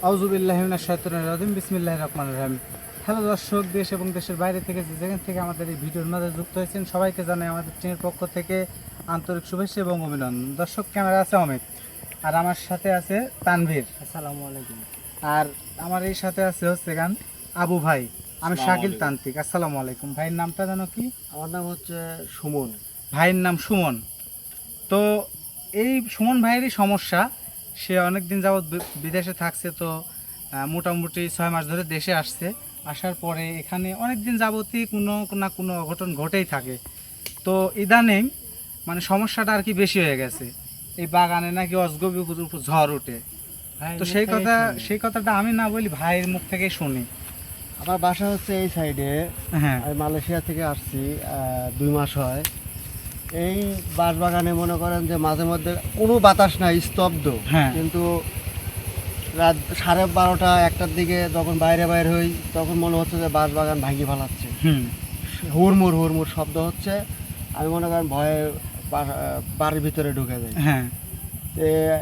আউযুবিল্লাহি মিনাশ শাইতানির রাজিম বিসমিল্লাহির রহমানির রহিম। হ্যালো দর্শক, দেশ এবং দেশের বাইরে থেকে যেখান থেকে আমাদের এই ভিডিওর মাঝে যুক্ত হয়েছেন সবাইকে জানাই আমাদের টিমের পক্ষ থেকে আন্তরিক শুভেচ্ছা এবং অভিনন্দন। দর্শক, ক্যামেরা আছে অমিত, আর আমার সাথে আছে তানভীর। আসসালামু আলাইকুম। আর আমার এই সাথে আছে হচ্ছে গান আবু ভাই। আমি শাকিল তান্ত্রিক। আসসালামু আলাইকুম। ভাইয়ের নামটা জানো কি? আমার নাম হচ্ছে সুমন। ভাইয়ের নাম সুমন। তো এই সুমন ভাইয়েরই সমস্যা, সে অনেক দিন যাবৎ বিদেশে থাকছে। তো মোটামুটি 6 মাস ধরে দেশে আসছে। আসার পরে এখানে অনেক দিন যাবতই কোনো না কোনো অঘটন ঘটেই থাকে। তো ইদানিং মানে সমস্যাটা আর কি বেশি হয়ে গেছে। এই বাগানে নাকি অজগবি ঝড় ওঠে। তো সেই কথাটা আমি না বলি, ভাইয়ের মুখ থেকে শুনি। আমার বাসা হচ্ছে এই সাইডে। হ্যাঁ, আমি মালয়েশিয়া থেকে আসছি, 2 মাস হয়। এই বাঁশবাগানে মনে করেন যে মাঝে মধ্যে কোনো বাতাস নাই, স্তব্ধ। হ্যাঁ। কিন্তু রাত 12:30 1টার দিকে যখন বাইরে হই তখন মনে হচ্ছে যে বাঁশবাগান ভাঙি ফেলাচ্ছে। হুড়মুড় হুড়মুড় শব্দ হচ্ছে। আমি মনে করেন ভয়ে বাড়ির ভিতরে ঢুকে যাই। হ্যাঁ।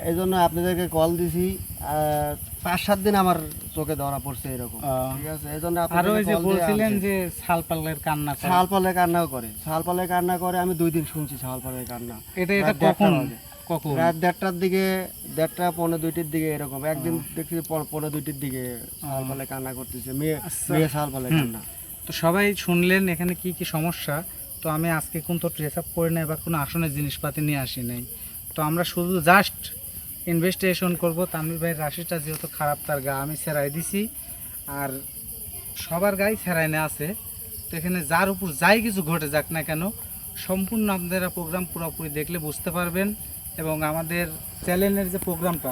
এই জন্য আপনাদেরকে কল দিছি। 5-7 দিন আমার চোখে ধরা পড়ছে এরকম। ঠিক আছে, এই জন্য আর ওই যে বলছিলেন যে শালপালের কান্না করে। শালপালের কান্নাও করে, শালপালের কান্না করে। আমি 2 দিন শুনছি শালপালের কান্না। এটা রাত কখন 1:30 রাত 1:30টার দিকে, 1:30 পৌনে 2টির দিকে এরকম। একদিন দেখছি পৌনে 2টির দিকে শালপালে কান্না করতেছে, মেয়ে শালপালে কান্না। তো সবাই শুনলেন এখানে কি কি সমস্যা। তো আমি আজকে কিন্তু ড্রেস আপ করে নাই বা কোনো আসনের জিনিসপাতি নিয়ে আসি নাই। তো আমরা শুধু জাস্ট ইনভেস্টিগেশন করব। তানভীর ভাইয়ের রাশিটা যেহেতু খারাপ, তার গা আমি ছেড়াই দিছি, আর সবার গায়ে ছেড়াই না আছে। তো এখানে যার উপর যাই কিছু ঘটে যাক না কেন, সম্পূর্ণ আপনারা প্রোগ্রাম পুরোপুরি দেখলে বুঝতে পারবেন। এবং আমাদের চ্যানেলের যে প্রোগ্রামটা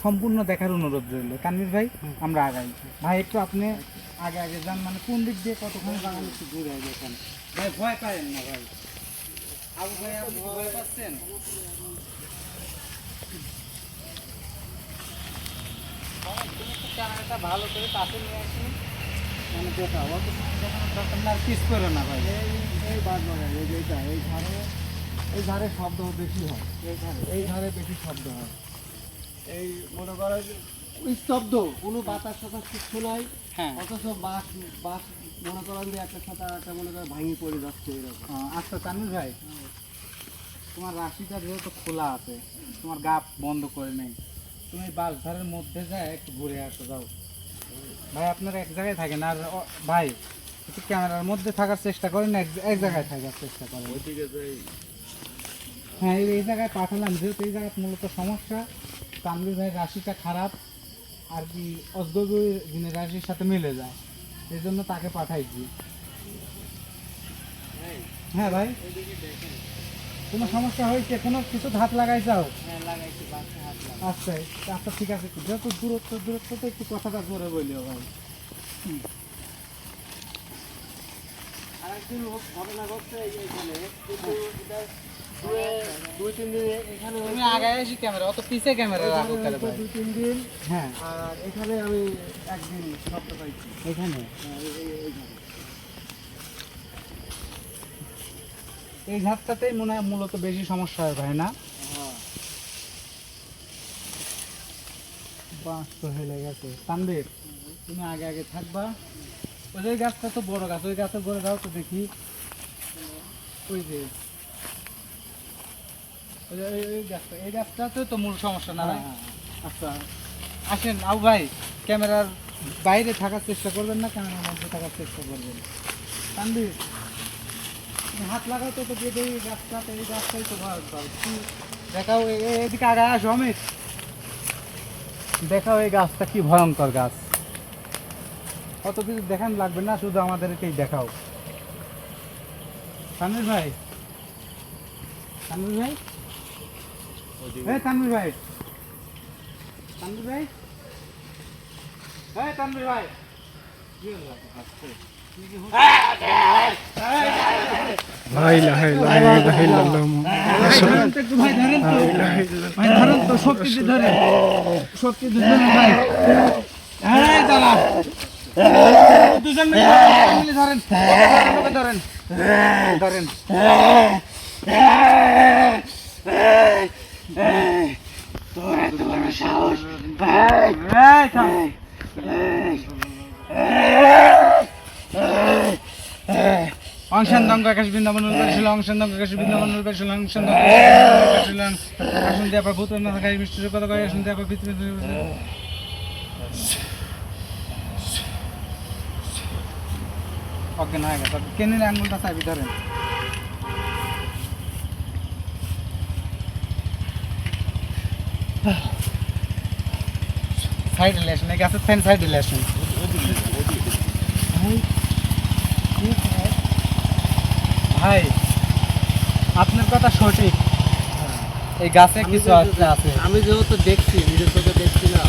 সম্পূর্ণ দেখার অনুরোধ রইল। তানভীর ভাই, আমরা আগাই। ভাই একটু আপনি আগে আগে যান, মানে কোন দিক দিয়ে কতক্ষণ বাগান একটু ঘুরে গেছেন। ভাই ভয় পাবেন না ভাই। আবু ভাই, আপনি ভয় পাচ্ছেন? ক্যামেরাটা ভালো করে কাছে নিয়ে আসি, মানে দেখাও। অত দেখানোর দরকার না, আর পিস করো না ভাই। এই বাঁশবাগান, এই ধারে শব্দ বেশি হয়। এই ধারে বেশি শব্দ হয়। এই মনে করেন স্তব্ধ, কোনো বাতাস টাতাস কিছু নাই। হ্যাঁ। অথচ বাস বাস মনে করেন যে একটা সাথে একটা মনে করেন ভাঙি পড়ে যাচ্ছে এরকম। আচ্ছা তানভীর ভাই, তোমার রাশিটা যেহেতু খোলা আছে, তোমার গা বন্ধ করে নেই, তুমি বাসধারের মধ্যে যায় একটু ঘুরে আসো, যাও ভাই। আপনারা এক জায়গায় থাকেন। আর ভাই একটু ক্যামেরার মধ্যে থাকার চেষ্টা করেন, এক জায়গায় থাকার চেষ্টা করেন। হ্যাঁ, এই জায়গায় পাঠালাম যেহেতু এই জায়গায় মূলত সমস্যা। তানভীর ভাইয়ের রাশিটা খারাপ, আর কি অজগবি দিনের রাশির সাথে মিলে যায়, এই জন্য তাকে পাঠাইছি। হ্যাঁ ভাই, কোনো সমস্যা হয়েছে? কোনো কিছু হাত লাগাইছাও? আচ্ছা আচ্ছা, ঠিক আছে। যেহেতু দূরত্ব তো একটু কথাটা করে বললিও ভাই। আরেকদিন ঘটনা ঘটছে এইখানে, কিন্তু এটা 2-3 দিন এখানে তুমি আগে এসে ক্যামেরা, অত পিছে ক্যামেরা রাখো তাহলে ভাই। 2-3 দিন। হ্যাঁ, আর এখানে আমি একদিন শব্দ পাইছি এখানে এইখানে। এই ঘাটটাতেই মনে হয় মূলত বেশি সমস্যা হয় ভাই, না? হ্যাঁ। বাস তো হেলে গেছে। তানভীর, তুমি আগে আগে থাকবা। ওই গাছটা তো বড় গাছ, ওই গাছের ঘরে যাও তো দেখি। ওই যে এই গাছটাতে তো মূল সমস্যা না ভাই? আচ্ছা আসেন আবু ভাই, ক্যামেরার বাইরে থাকার চেষ্টা করবেন না, ক্যামেরার মধ্যে থাকার চেষ্টা করবেন। তানভীর, তুমি হাত লাগাও তো, তো এই গাছটাতে, এই গাছটাই তো ভয়ঙ্কর। দেখাও, এদিকে আগে আসো অমিত, দেখাও এই গাছটা কি ভয়ঙ্কর গাছ। কত কিছু দেখান লাগবে না, শুধু আমাদেরকেই দেখাও। তানভীর ভাই, তানভীর ভাই, এই তানভীর ভাই, তানভীর ভাই, এই তানভীর ভাই, কি হলো? আসছে ভাই ভাই ধরেন তো, শক্তি দিয়ে ধরেন, শক্তি দিয়ে ধরেন ভাই। হ্যাঁ দাঁড়া, দুজন মিলে ধরেন, ধরেন ধরেন। তোর এত বড় সাহস এই থাম। অংশান্দং আকাশ বৃন্দাবন উল্পেছিল অংশান্দং আকাশ বৃন্দাবন উল্পেছিল অংশান্দং উল্পেছিল আসুন দিয়ে আপা ভূত না থাকা মিষ্টির কথা কয় আসুন দিয়ে আপা পৃথিবী অজ্ঞান হয়ে গেছে কেনের আঙুলটা চাবি ধরেন সাইড রিলেশন এই গাছের ফ্যান সাইড রিলেশন ভাই আপনার কথা সঠিক এই গাছে কিছু আছে আমি যেহেতু দেখছি নিজের চোখে দেখছিলাম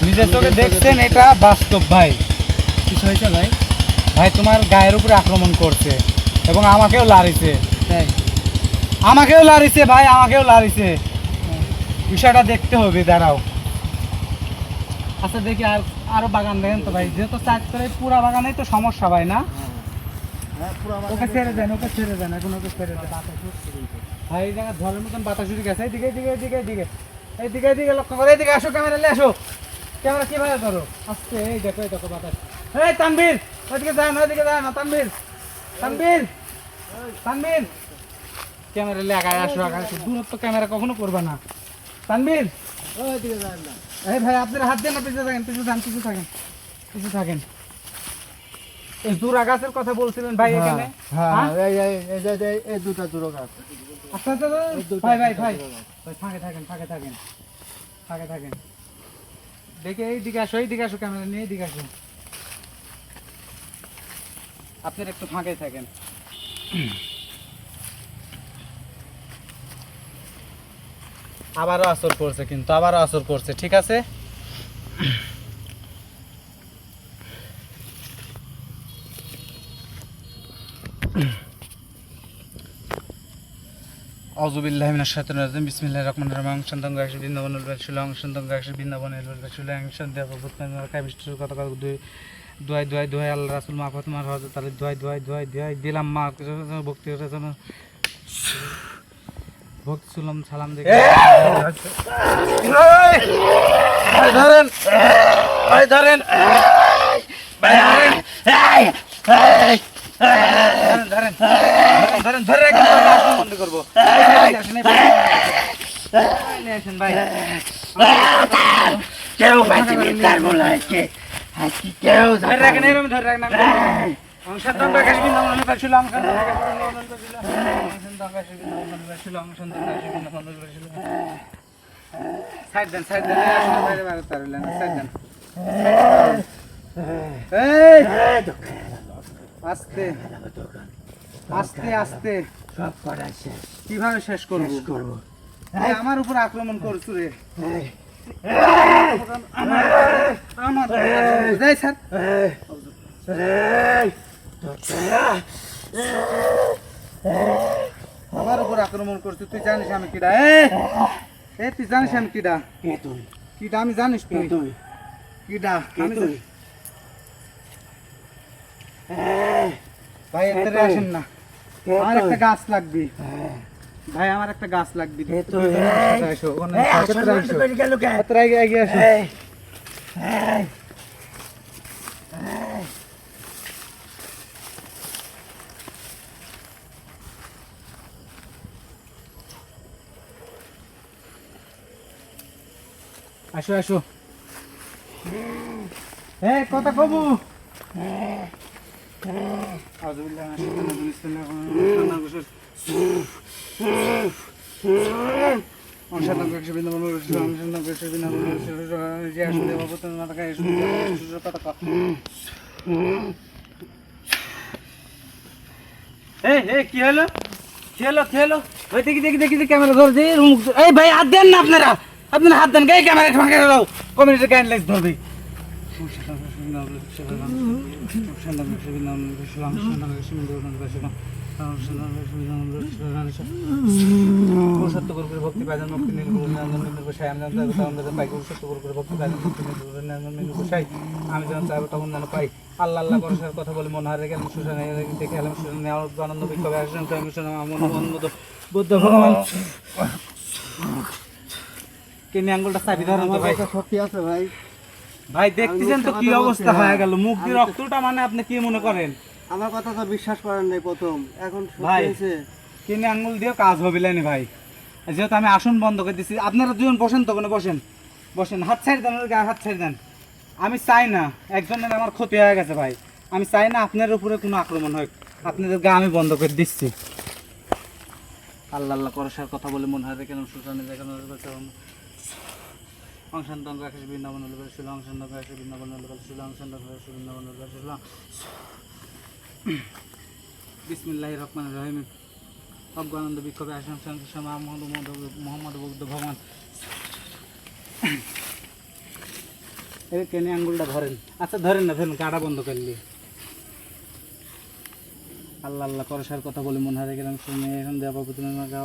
নিজের চোখে দেখছেন এটা বাস্তব ভাই কিছু হয়েছে ভাই ভাই তোমার গায়ের উপরে আক্রমণ করছে এবং আমাকেও লারিছে তাই আমাকেও লারিছে ভাই আমাকেও লারিছে বিষয়টা দেখতে হবে দাঁড়াও আচ্ছা দেখি আর আরো বাগান দেখেন তো ভাই যেহেতু চাষ করে পুরা বাগানেই তো সমস্যা ভাই না ওকে ছেড়ে দেন এখন ওকে ছেড়ে দেন ভাই এই জায়গা ঝড়ের মতন বাতাস উঠে গেছে এইদিকে এইদিকে এইদিকে এইদিকে এইদিকে এইদিকে লক্ষ্য করে এইদিকে আসো ক্যামেরা নিয়ে আসো ক্যামেরা কিভাবে ধরো আসছে এই দেখো বাতাস এই তানভীর ওইদিকে যায় না তানভীর ক্যামেরা নিয়ে আগায় আসো দূরত্ব ক্যামেরা কখনো করবে না তানভীর ওইদিকে যান না এই ভাই আপনার হাত দেন না পিছু থাকেন এই জোড়া গাছের কথা বলছিলেন ভাই এখানে হ্যাঁ এই দুটা জোড়া গাছ আচ্ছা ভাই ফাঁকে থাকেন দেখে এইদিকে আসো ক্যামেরা নিয়ে এইদিকে আসো আপনার একটু ফাঁকে থাকেন আবারও আসর করছে ঠিক আছে আউযুবিল্লাহি মিনাশ শাইতানির রাজিম বিসমিল্লাহির রহমানির রহিম শান্তং গায়সি বৃন্দাবনের বেশিলং শান্তং গায়সি বৃন্দাবনের বেশিলং শান্তি ভূতনার কাই বিষ্ণুর কথা দুয়াই আল্লাহ রাসূল মা ফাতেমা হযরত আলী দুয়াই দিলাম মা ভক্তি করার জন্য ভক্তি সুলাম সালাম দেখে ধরেন ধরে বন্ধ করবো কেউ বাঁচিবি তার মনে হচ্ছে কেউ ধরে রাখেন সাইড দেন বাইরে তারলেন সাইড দেন আস্তে আস্তে আস্তে সব করা শেষ কিভাবে শেষ করবো আমার উপর আক্রমণ করছো রে আমার যাই স্যার আমার উপর আক্রমণ করছো তুই জানিস আমি কিডা তুই জানিস আমি কিডা কিডা আমি জানিস তুই কিডা ভাই এতে আসেন না আমার একটা গাছ লাগবে ভাই আমার একটা গাছ লাগবে আসো আসো কথা কবু কি হলো দেখি ক্যামেরা ধরছি এই ভাই হাত দেন না আপনারা হাত দেন গায়ে ক্যামেরা ফাঁকে দাও কমিউনিটি গাইডলাইন্স ধরবে ভক্তি পাইলেন মুক্তি আমি যখন চাইবো তখন যেন পাই আল্লাহ আল্লাহ ভরসার কথা বলে মনে হয় গেলাম সুশান দেখে এলাম আনন্দ বিক্ষোভে আসলাম বুদ্ধ ভগবান কিডনি আঙ্গুলটা চাবি ধরেন তো আমার ভাই। কথা সত্যি আছে ভাই। ভাই দেখতেছেন তো কি মিথ্যা কথা অবস্থা বলছি, হয়ে হ্যাঁ। গেল, মুখ দিয়ে রক্তটা মানে আপনি কি মনে করেন? আমার কথা তো বিশ্বাস করেন নাই প্রথম, এখন সত্যি ভাই। হয়েছে। কিডনি আঙ্গুল দিয়ে কাজ হবে না ভাই। যেহেতু আমি আসন বন্ধ করে দিচ্ছি, আপনারা দুজন বসেন তো, কোনো বসেন বসেন, হাত ছাড়ি দেন, ওর গায়ে হাত ছাড়ি দেন। আমি চাই না একজনের আমার ক্ষতি হয়ে গেছে ভাই, আমি চাই না আপনার উপরে কোনো আক্রমণ হোক, আপনাদের গা আমি বন্ধ করে দিচ্ছি। আল্লাহ আল্লাহ করসার কথা বলে মনে হয় কেন সুসানে দেখেন অংশান্তন রাখে বৃন্দাবন শিল অংশান্তন রাখে বৃন্দাবন শিল অংশান্তন রাখে বৃন্দাবন শিল। বিসমিল্লাহির রহমানির রহিম। অজ্ঞানন্দ বিক্ষোভে আসেন মোহাম্মদ বুদ্ধ ভগবান। এই কেনে আঙ্গুলটা ধরেন, আচ্ছা ধরেন না, ধরেন, গাড়া বন্ধ করলি। আল্লাহ আল্লাহ করসার কথা বলে মনে হয় গেলাম শুনে এখন দেওয়া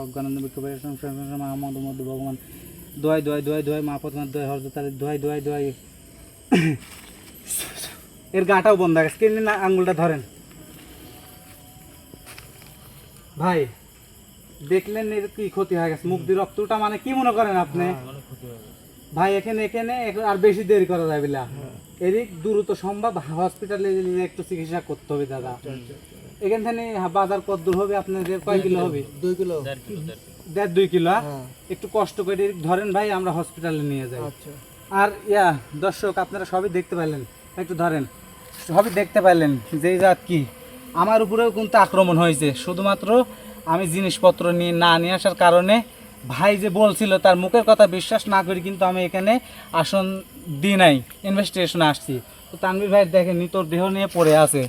অজ্ঞানন্দ বিক্ষোভে মোহাম্মদ বুদ্ধ ভগবান। দোয়াই দোয়াই দোয়াই দোয়াই মা পদ্মার দোয়াই হরদত দোয়াই দোয়াই দোয়াই। এর গাটাও বন্ধ হয়ে গেছে, কেনে আঙ্গুলটা ধরেন ভাই। দেখলেন এর কি ক্ষতি হয়ে গেছে, মুখ দিয়ে রক্তটা মানে কি মনে করেন আপনি? ভাই এখানে এখানে আর বেশি দেরি করা যাবে না, এদিক দ্রুত সম্ভব হসপিটালে নিয়ে একটু চিকিৎসা করতে হবে দাদা। এখান থেকে বাজার কত দূর হবে আপনাদের, কয় কিলো হবে? 2 কিলো। 1.5-2 কিলো। হ্যাঁ। একটু কষ্ট করে ধরেন ভাই, আমরা হসপিটালে নিয়ে যাই। আচ্ছা। আর দর্শক আপনারা সবই দেখতে পাইলেন, একটু ধরেন, সবই দেখতে পাইলেন যে এই জাত কি আমার উপরেও কিন্তু আক্রমণ হয়েছে, শুধুমাত্র আমি জিনিসপত্র নিয়ে নিয়ে আসার কারণে। ভাই যে বলছিল তার মুখের কথা বিশ্বাস না করি কিন্তু আমি এখানে আসন দিই নাই, ইনভেস্টিগেশনে আসছি। তো তানভীর ভাই দেখেন তোর দেহ নিয়ে পড়ে আছে,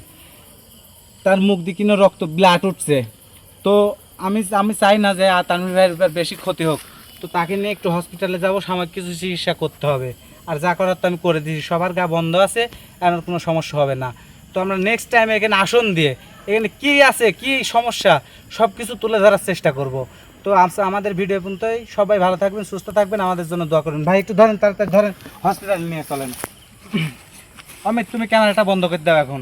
তার মুখ দিয়ে কিনো রক্ত ব্লাড উঠছে। তো আমি চাই না যে তানভীর ভাইয়ের বেশি ক্ষতি হোক, তো তাকে নিয়ে একটু হসপিটালে যাব, সাময়িক কিছু চিকিৎসা করতে হবে। আর যা করার তো আমি করে দিয়েছি, সবার গা বন্ধ আছে, আর কোনো সমস্যা হবে না। তো আমরা নেক্সট টাইম এখানে আসন দিয়ে এখানে কি আছে কি সমস্যা সব কিছু তুলে ধরার চেষ্টা করব। তো আমাদের ভিডিও পর্যন্তই, সবাই ভালো থাকবেন, সুস্থ থাকবেন, আমাদের জন্য দোয়া করবেন। ভাই একটু ধরেন, তাড়াতাড়ি ধরেন, হসপিটালে নিয়ে চলেন। অমিত তুমি ক্যামেরাটা বন্ধ করে দাও এখন।